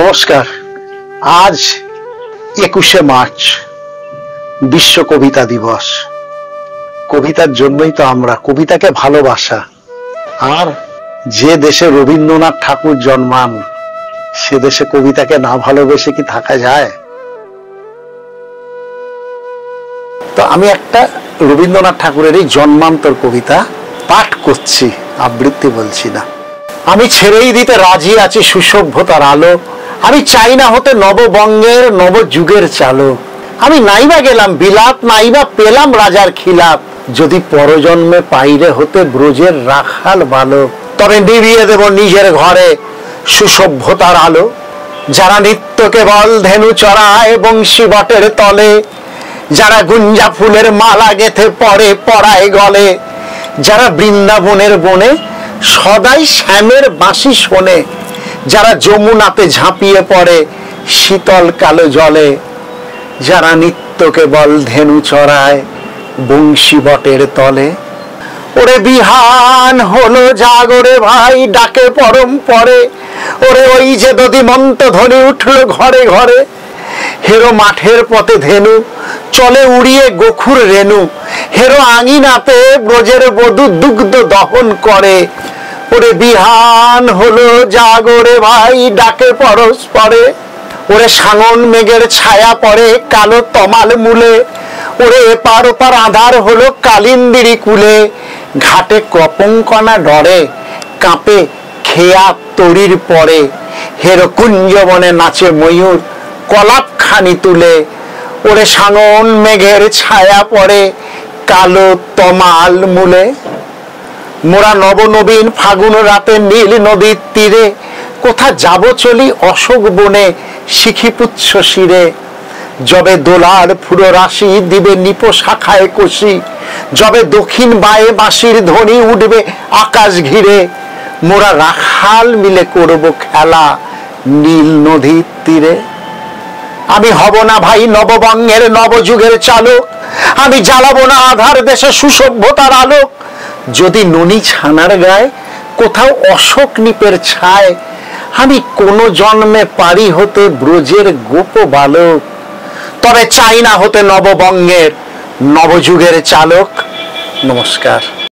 নমস্কার। আজ 21শে মার্চ বিশ্ব কবিতা দিবস। কবিতার জন্যই তো আমরা, কবিতাকে ভালোবাসা। আর যে দেশে রবীন্দ্রনাথ ঠাকুর জন্মান, সে দেশে কবিতাকে না ভালোবেসে কি থাকা যায়? তো আমি একটা রবীন্দ্রনাথ ঠাকুরের এই জন্মান্তর কবিতা পাঠ করছি, আবৃত্তি বলছি না। আমি ছেড়েই দিতে রাজি আছি সুসভ্যতার আলো, আমি চাই না হতে নববঙ্গের নবযুগের চালক। আমি নাইবা গেলাম বিলাত, নাইবা পেলাম রাজার খিলাপ, যদি পরজন্মে পাইরে হতে ব্রজের রাখাল বালক। তবে নিভিয়ে দেব নিজের ঘরে সুসভ্যতার আলো, যারা নিত্য কেবল ধেনু চড়ায় বংশী বটের তলে, যারা গুঞ্জা ফুলের মালা গেথে পরে পড়ায় গলে, যারা বৃন্দাবনের বনে সদাই শ্যামের বাঁশি শোনে, যারা যমুনাতে ঝাঁপিয়ে পড়ে শীতল কালো জলে, যারা নিত্য কেবল ধেনু চড়ায় বংশী বটের তলে। ওরে বিহান হলো জাগরে ভাই, ডাকে পরম পরে, ওরে ওই যে দধিমন্ত ধ্বনি উঠলো ঘরে ঘরে। হেরো মাঠের পথে ধেনু চলে উড়িয়ে গোখুর রেণু, হেরো আঙিনাতে ব্রজের বধূ দুগ্ধ দহন করে। ওরে বিহান হলো জাগরে ভাই, ডাকে পরস্পরে, ওরে সাঙন মেঘের ছায়া পড়ে কালো তমাল মূলে, ওরে এপার ওপার আধার হলো কালিন্দিরি কুলে, ঘাটে কপঙ্কনা ডরে কাঁপে খেয়া তরির পরে, হেরো কুঞ্জবনে নাচে ময়ূর কলাপ খানি তুলে। ওরে সাঙন মেঘের ছায়া পড়ে কালো তমাল মূলে। মোরা নবনবীন ফাগুন রাতে নীল নদীর তীরে, কোথা যাব চলি অশোক বনে শিখিপুচ্ছ শিরে। যবে দোলার ফুরো রাশি দিবে নিপ শাখায় কষি, যবে দক্ষিণ বায়ে বাঁশির ধ্বনি উঠবে আকাশ ঘিরে, মোরা রাখাল মিলে করব খেলা নীল নদীর তীরে। আমি হব না ভাই নববঙ্গের নবযুগের চালক, আমি জ্বালাবো না আধার দেশে সুসভ্যতার আলোক। যদি ননি ছানার গায়ে কোথাও অশোক নিপের ছায়, আমি কোন জন্মে পারি হতে ব্রজের গোপ বালক। তবে চাই না হতে নববঙ্গের নবযুগের চালক। নমস্কার।